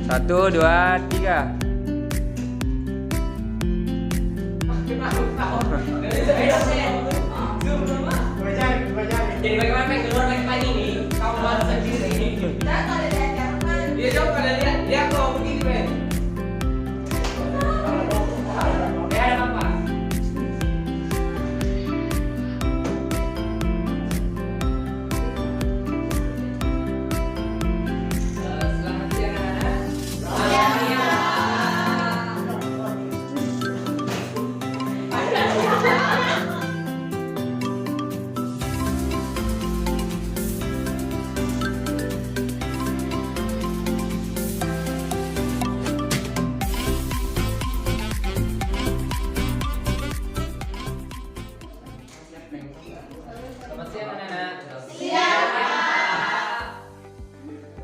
1, 2, 3. Jadi bagaimana main keluar lagi pagi nih? Kamu baru sendiri. Dia coba pada lihat, dia kok begini Ben. Ya ada apa? Selamat siang anak-anak. Selamat siang. Selamat siang anak-anak. Siang.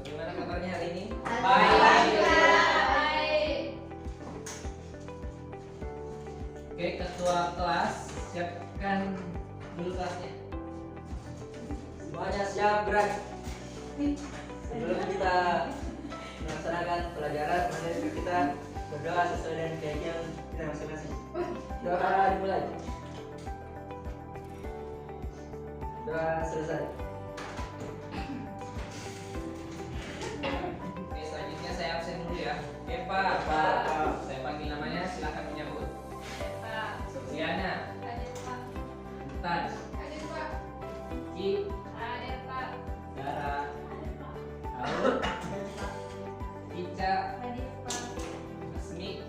Gimana kabarnya hari ini? Oke, ketua kelas siapkan dulu kelasnya. Semuanya siap gerak. Sebelum kita melaksanakan pelajaran, mari kita berdoa sesuai dengan keyakinan kita masing-masing. Doa dimulai. Doa selesai. Oke, selanjutnya saya absen dulu ya. Eva, saya panggil namanya, silakan menyebut. Liana, Tan, Ki, Dara, Aul, Ica, Asmi,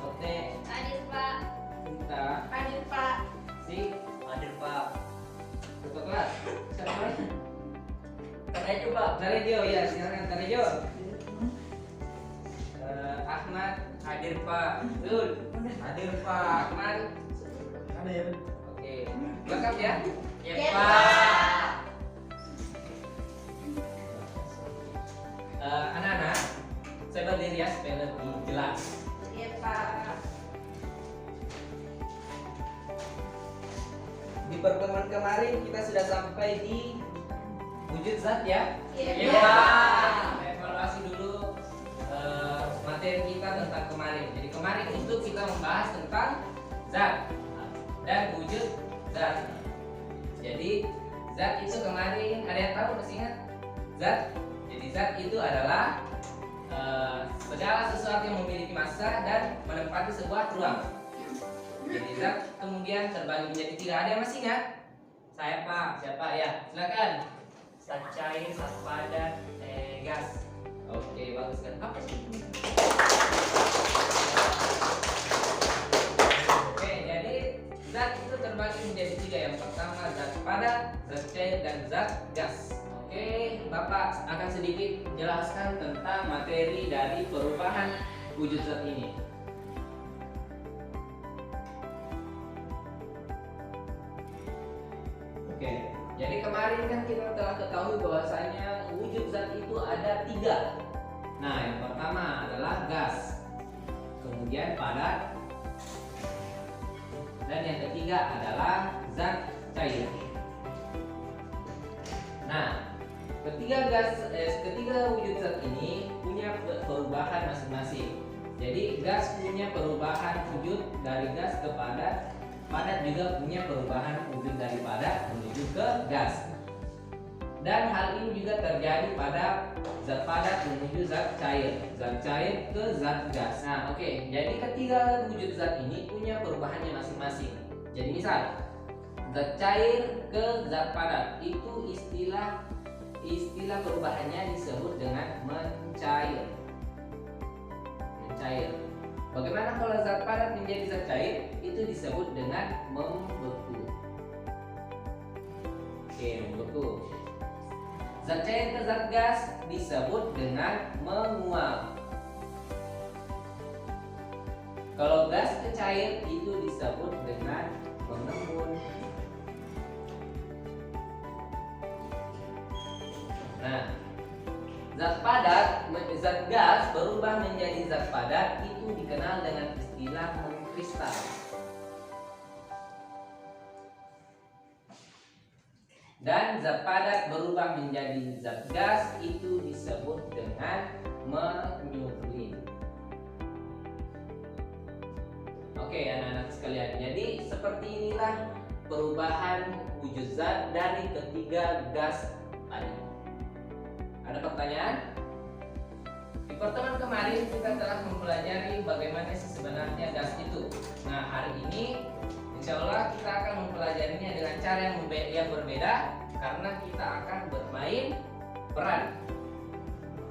Lote, Sinta, Sik, Hadir Pak. ketua kelas. Siapa lagi? Ayo Pak. Tarejo, ya silakan Tarejo. Ahmad, hadir Pak. Zul, hadir Pak. Ahmad, Hadir. oke. Lengkap ya? Ya, Anak-anak, saya berdiri ya supaya lebih jelas. Di pertemuan kemarin kita sudah sampai di wujud zat ya. Iya. Pak. Evaluasi dulu materi kita tentang kemarin. Jadi kemarin itu kita membahas tentang zat dan wujud zat. Jadi zat itu kemarin ada yang tahu masih ingat? Zat. Jadi zat itu adalah segala sesuatu yang memiliki massa dan menempati sebuah ruang. Jadi zat kemudian terbagi menjadi 3. Ada yang masih ingat? Saya Pak, siapa ya? Silakan. Zat cair, zat padat, gas. Oke, bagus kan? Apa sih? Oke, jadi zat itu terbagi menjadi 3. Yang pertama zat padat, zat cair, dan zat gas. Oke, Bapak akan sedikit menjelaskan tentang materi dari perubahan wujud zat ini. Oke, jadi kemarin kan kita telah ketahui bahwasanya wujud zat itu ada 3. Nah, yang pertama adalah gas, kemudian padat, dan yang ketiga adalah zat cair. Nah, ketiga wujud zat ini punya perubahan masing-masing. Jadi gas punya perubahan wujud dari gas ke padat, padat juga punya perubahan wujud dari padat menuju ke gas. Dan hal ini juga terjadi pada zat padat menuju zat cair ke zat gas. Nah, oke. Jadi ketiga wujud zat ini punya perubahannya masing-masing. Jadi misal zat cair ke zat padat itu istilah perubahannya disebut dengan mencair. Bagaimana kalau zat padat menjadi zat cair? Itu disebut dengan membeku. Oke, membeku. Zat cair ke zat gas disebut dengan menguap. Kalau gas ke cair itu disebut dengan mengembun. Nah, zat gas berubah menjadi zat padat itu dikenal dengan istilah mengkristal. Dan zat padat berubah menjadi zat gas itu disebut dengan menyusui. Oke anak-anak sekalian, jadi seperti inilah perubahan wujud zat dari ketiga gas tadi. Ada pertanyaan? Di pertemuan kemarin kita telah mempelajari bagaimana sih sebenarnya gas itu. Nah hari ini insya Allah kita akan mempelajarinya dengan cara yang berbeda, karena kita akan bermain peran.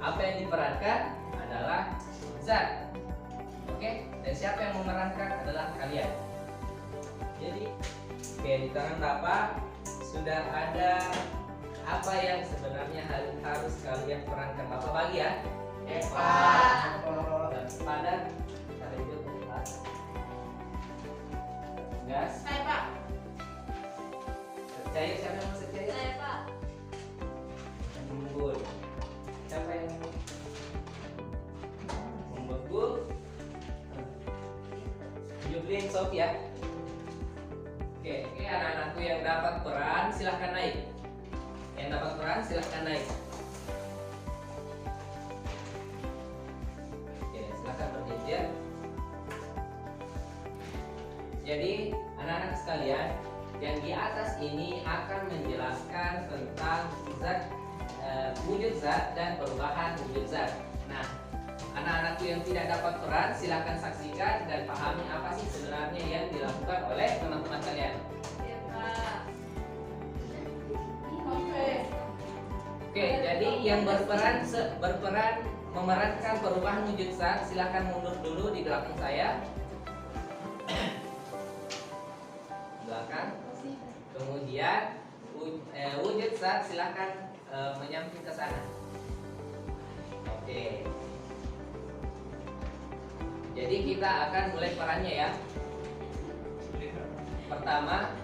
Apa yang diperankan adalah zat. Oke, dan siapa yang memerankan adalah kalian. Jadi, di tangan Bapak sudah ada apa yang sebenarnya harus kalian perankan. Bapak bagi ya. Padat, kita lanjut gas. Saya Pak. Cair, siapa yang masuk cair? Saya Pak. Membul. Siapa yang membul? Jublin Sofia. Oke, anak-anakku yang dapat peran silahkan naik. Yang dapat peran silahkan naik. Oke, silahkan berjejer. Jadi anak-anak sekalian, yang di atas ini akan menjelaskan tentang zat, wujud zat dan perubahan wujud zat. Nah, anak-anakku yang tidak dapat peran silahkan saksikan dan pahami apa sih sebenarnya yang dilakukan oleh teman-teman kalian. Ya Pak. Oke, jadi yang berperan memerankan perubahan wujud zat silahkan mundur dulu di belakang saya. Belakang. Kemudian wujud zat silahkan menyamping ke sana. Oke. Jadi kita akan mulai perannya ya. Pertama,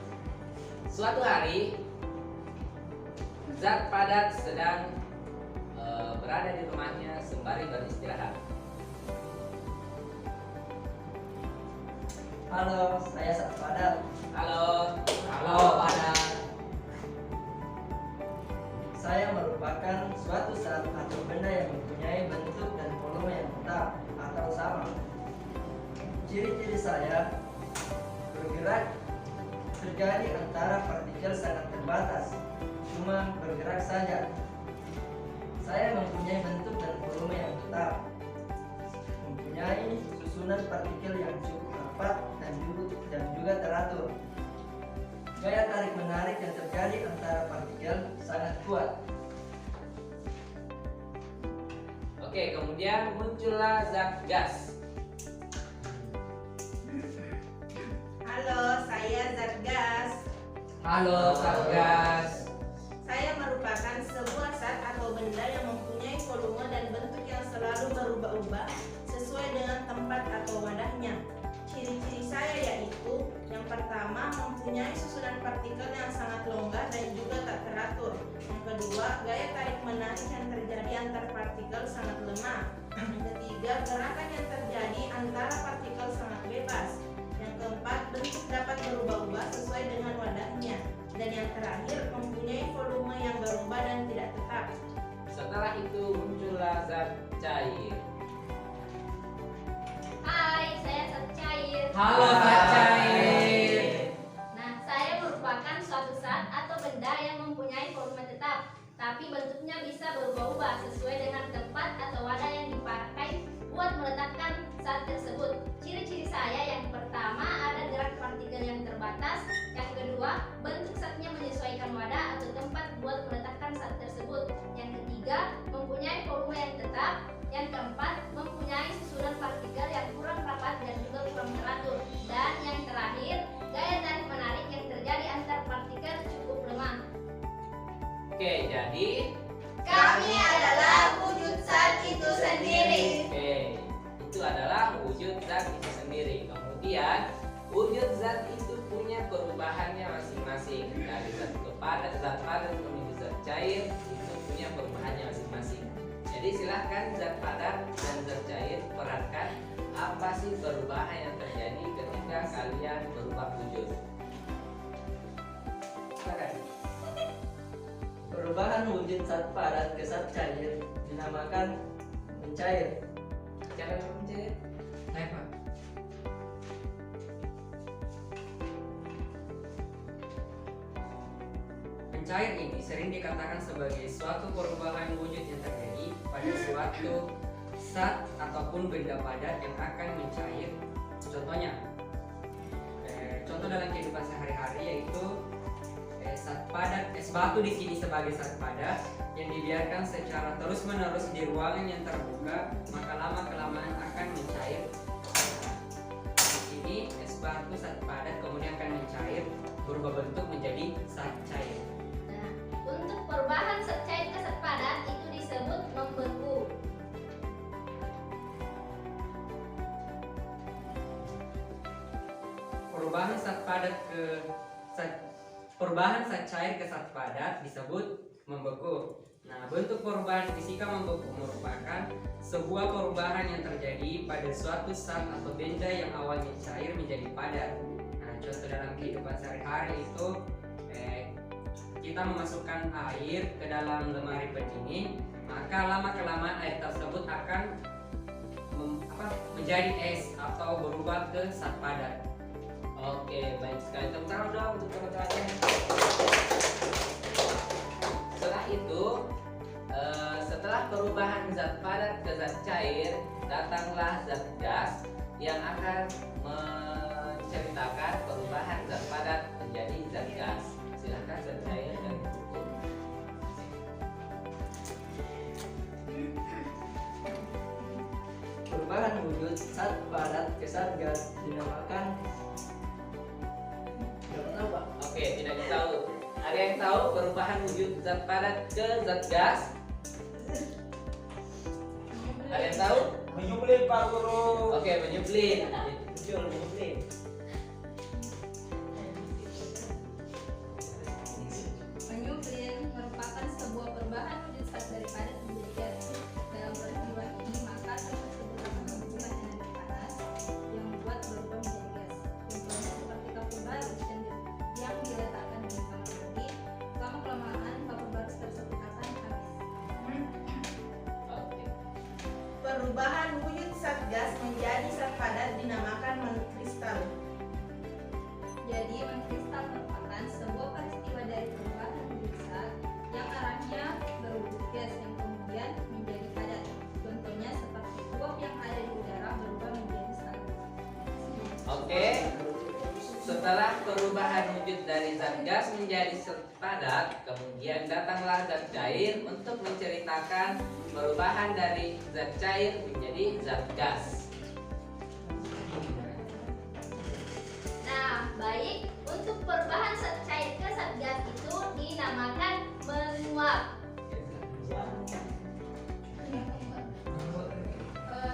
suatu hari zat padat sedang berada di rumahnya sembari beristirahat. Halo, saya Zat Padat. Halo. Padat. Saya merupakan suatu zat atau benda yang mempunyai bentuk dan volume yang tetap atau sama. Ciri-ciri saya bergerak terjadi antara partikel sangat terbatas, cuma bergerak saja. Saya mempunyai bentuk dan volume yang tetap, mempunyai susunan partikel yang cukup rapat dan juga teratur. Gaya tarik menarik yang terjadi antara partikel sangat kuat. Oke, kemudian muncullah zat gas. Halo, saya Zat Gas. Halo, zat gas. Saya merupakan sebuah zat atau benda yang mempunyai volume dan bentuk yang selalu berubah-ubah sesuai dengan tempat atau wadahnya. Ciri-ciri saya yaitu yang pertama, mempunyai susunan partikel yang sangat longgar dan juga tak teratur. Yang kedua, gaya tarik menarik yang terjadi antar partikel sangat lemah. Yang ketiga, gerakan yang terjadi antara partikel sangat bebas. Yang keempat, bentuk dapat berubah-ubah sesuai dengan wadahnya. Dan yang terakhir, mempunyai volume yang berubah dan tidak tetap. Setelah itu muncullah zat cair. Hai, saya Zat Cair. Halo, zat cair. Nah, saya merupakan suatu zat atau benda yang mempunyai volume tetap, tapi bentuknya bisa berubah-ubah sesuai dengan tempat atau wadah yang dipakai buat meletakkan zat tersebut. Ciri-ciri saya yang pertama ada gerak partikel yang terbatas, yang kedua bentuk zatnya menyesuaikan wadah atau tempat buat meletakkan zat tersebut, yang ketiga mempunyai volume yang tetap, yang keempat mempunyai susunan partikel yang kurang rapat dan juga kurang teratur, dan yang terakhir gaya tarik menarik yang terjadi antar partikel cukup lemah. Oke, jadi Kami adalah wujud zat itu sendiri. itu adalah wujud zat itu sendiri. Kemudian wujud zat itu punya perubahannya masing-masing. Dari zat padat menuju zat cair itu punya perubahannya masing-masing. Jadi silahkan zat padat dan zat cair perankan apa sih perubahan yang terjadi ketika kalian berubah wujud. Silakan. Perubahan wujud zat padat ke zat cair dinamakan mencair. Cara mencair? Hai Pak. Mencair ini sering dikatakan sebagai suatu perubahan wujud yang terjadi pada suatu zat ataupun benda padat yang akan mencair. Contohnya, contoh dalam kehidupan sehari-hari yaitu zat padat, es batu di sini sebagai zat padat yang dibiarkan secara terus-menerus di ruangan yang terbuka, maka lama-kelamaan akan mencair. Di sini es batu zat padat kemudian akan mencair, berubah bentuk menjadi zat cair. Nah, untuk perubahan zat cair ke zat padat itu disebut membeku. Perubahan zat cair ke zat padat disebut membeku. Nah, bentuk perubahan fisika membeku merupakan sebuah perubahan yang terjadi pada suatu zat atau benda yang awalnya cair menjadi padat. Nah, contoh dalam kehidupan sehari-hari itu kita memasukkan air ke dalam lemari pendingin, maka lama-kelamaan air tersebut akan menjadi es atau berubah ke zat padat. Oke, baik sekali. Tepuk tangan dong untuk teman-temannya. Setelah itu, setelah perubahan zat padat ke zat cair, datanglah zat gas yang akan menceritakan perubahan zat padat menjadi zat gas. Silahkan zat cair dan buku. Perubahan wujud zat padat ke zat gas dinamakan Oke, tidak tahu. Ada yang tahu perubahan wujud zat padat ke zat gas? Ada yang tahu? Menyuplin Pak Guru. Oke, menyuplin. Betul, menyuplin. Menyuplin merupakan sebuah perubahan wujud zat dari padat menjadi gas. Dalam peristiwa ini maka zat tersebut akan mengubah energi panas yang membuat berubah menjadi gas. Contohnya seperti kapur barus yang diletakkan di kamar mandi. Lama-kelamaan kapur barus tersebut akan habis. Oke. Perubahan wujud zat gas menjadi zat padat dinamakan mengkristal. Jadi mengkristal merupakan sebuah peristiwa dari perubahan wujud zat yang arahnya berwujud gas yang kemudian menjadi padat. Contohnya seperti uap yang ada di udara berubah menjadi salju. Oke. Setelah perubahan wujud dari zat gas menjadi zat padat, kemudian datanglah zat cair untuk menceritakan perubahan dari zat cair menjadi zat gas. Nah, baik, untuk perubahan zat cair ke zat gas itu dinamakan menguap.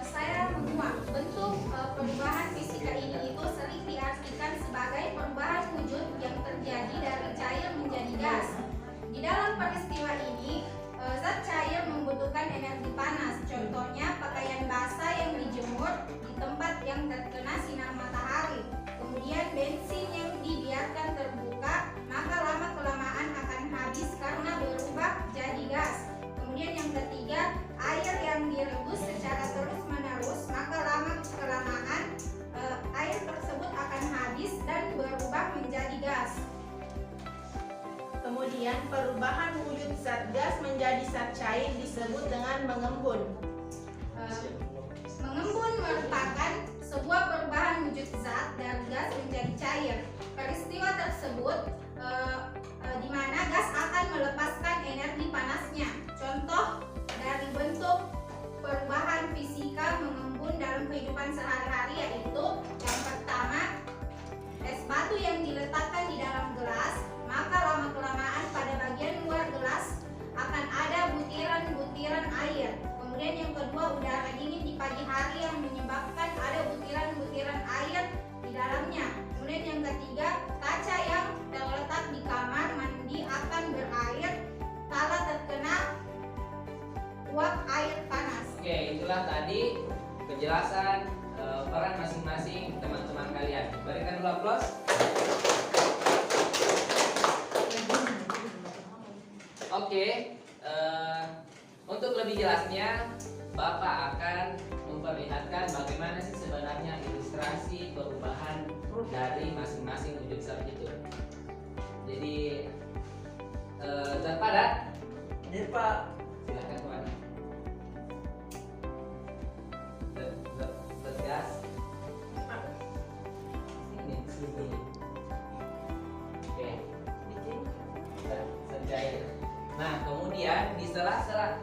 Saya menguap. Bentuk perubahan fisika ini itu sering diartikan sebagai perubahan wujud yang terjadi dari cair menjadi gas. Di dalam peristiwa ini, zat cair membutuhkan energi panas. Contohnya pakaian basah yang dijemur di tempat yang terkena sinar matahari. Kemudian bensin yang dibiarkan terbuka, maka lama-kelamaan akan habis karena berubah jadi gas. Kemudian yang ketiga, air yang direbus secara terus-menerus, maka lama-kelamaan air tersebut akan habis dan berubah menjadi gas. Kemudian perubahan wujud zat gas menjadi zat cair disebut dengan mengembun. Mengembun merupakan sebuah perubahan wujud zat dari gas menjadi cair. Peristiwa tersebut di mana gas akan melepaskan energi panasnya. Contoh dari bentuk perubahan fisika mengembun dalam kehidupan sehari-hari yaitu yang pertama, es batu yang diletakkan di dalam gelas, maka lama-kelamaan pada bagian luar gelas akan ada butiran-butiran air. Kemudian yang kedua, udara dingin di pagi hari yang menyebabkan ada butiran-butiran air di dalamnya. Kemudian yang ketiga, kaca yang terletak di kamar mandi akan berair kala terkena uap air panas. Oke, itulah tadi penjelasan peran masing-masing teman-teman kalian. Berikan dulu aplaus. Oke, untuk lebih jelasnya Bapak akan memperlihatkan bagaimana sih sebenarnya ilustrasi perubahan dari masing-masing wujud zat itu. Jadi zat padat, Ini Pak. silahkan Tuan. Zat gas, sini. Oke. Zat cair. Nah, kemudian di sela-sela,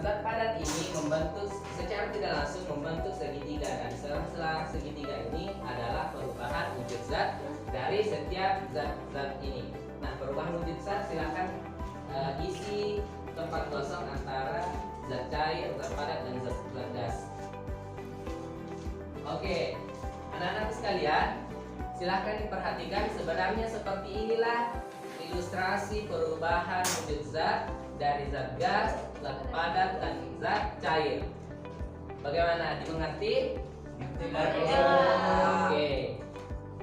zat padat ini membentuk secara tidak langsung membentuk segitiga, dan sela-sela segitiga ini adalah perubahan wujud zat dari setiap zat-zat ini. Nah, perubahan wujud zat silakan isi tempat kosong antara zat cair, zat padat, dan zat gas. Oke, anak-anak sekalian, silahkan diperhatikan sebenarnya seperti inilah ilustrasi perubahan wujud zat dari zat gas, zat padat, dan zat cair. Bagaimana? Dimengerti? Oke.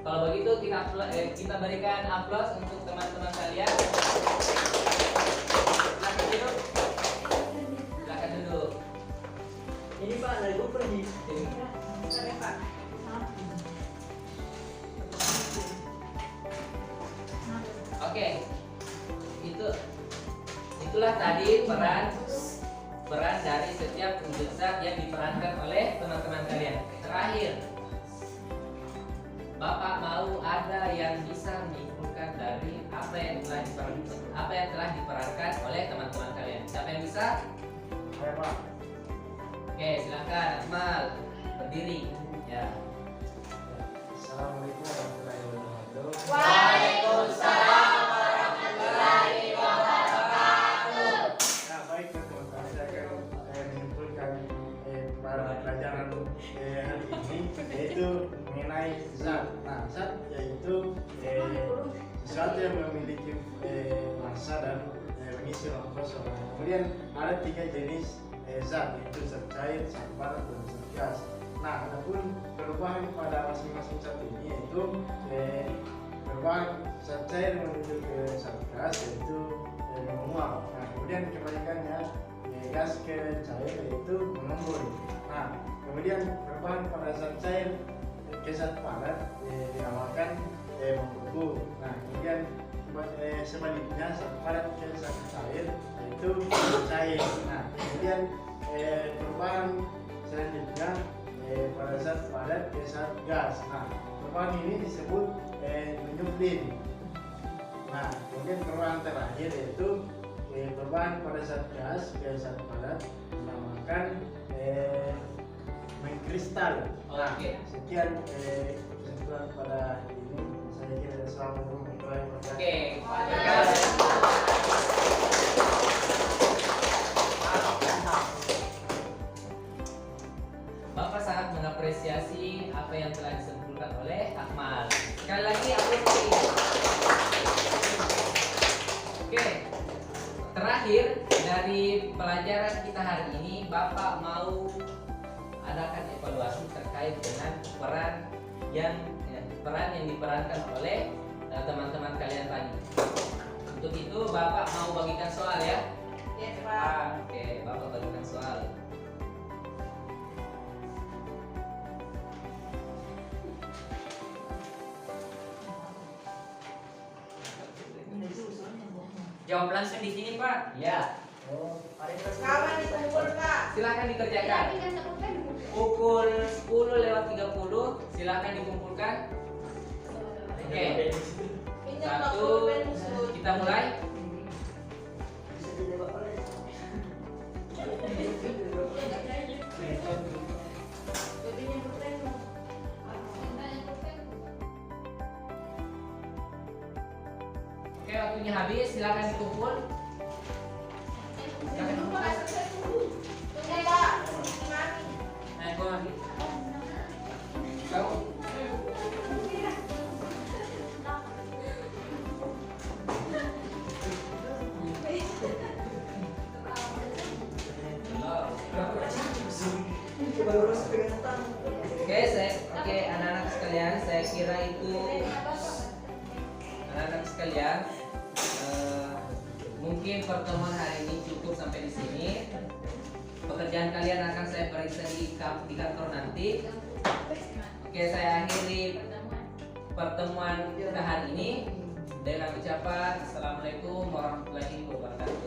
Kalau begitu kita berikan aplaus untuk teman-teman kalian. Silakan duduk. Silakan duduk. Ini Pak dari gue pergi. Boleh, Pak. Oke. Itulah tadi peran dari setiap wujud zat yang diperankan oleh teman-teman kalian. Terakhir, Bapak mau ada yang bisa menyimpulkan dari apa yang telah diperankan oleh teman-teman kalian. Siapa yang bisa? Saya Pak. Oke, silakan Akmal berdiri. Ya. Assalamualaikum warahmatullahi wabarakatuh. Waalaikumsalam warahmatullahi wabarakatuh. Nah, baik teman-teman, saya akan menyimpulkan para pelajaran hari ini, yaitu mengenai zat. Nah, zat yaitu sesuatu yang memiliki massa dan mengisi ruang kosong. Nah, kemudian ada 3 jenis zat, yaitu zat cair, zat padat, dan zat gas. Nah, adapun perubahan pada masing-masing zat ini yaitu perubahan zat cair menuju ke zat gas yaitu menguap. Nah, kemudian kebalikannya gas ke cair yaitu mengembun. Nah, kemudian perubahan pada zat cair ke zat padat dinamakan membeku. Nah, kemudian sebaliknya zat padat ke zat cair yaitu cair. Nah, kemudian perubahan selanjutnya pada zat padat ke zat gas. Nah, perubahan ini disebut menyuplin. Nah, kemudian perubahan terakhir yaitu perubahan pada zat gas ke zat padat dinamakan mengkristal. Nah, Oke. sekian kesimpulan pada ini. Saya kira assalamualaikum warahmatullahi wabarakatuh. Oke. Bapak sangat mengapresiasi apa yang telah disebutkan oleh Akmal. Sekali lagi apresiasi. Oke. Terakhir dari pelajaran kita hari ini, Bapak mau adakan evaluasi terkait dengan peran yang diperankan oleh teman-teman kalian tadi. Untuk itu Bapak mau bagikan soal ya? Yes, Pak. Oke, Bapak bagikan soal. Jawab langsung di sini, Pak. Ya, Oh, hari Kawan dikumpul, Pak. silakan dikerjakan. Pukul 10:30 silakan dikumpulkan. Oke, Ini Satu. kita mulai. bisa ditembak oleh. Oke, waktunya habis, silakan dikumpul. Nah, kau lagi. Kau. Oke, anak-anak sekalian, saya kira itu anak-anak sekalian, mungkin pertemuan hari ini cukup sampai di sini. dan kalian akan saya periksa di kantor nanti. Oke, saya akhiri pertemuan kita hari ini dengan ucapan Assalamualaikum warahmatullahi wabarakatuh.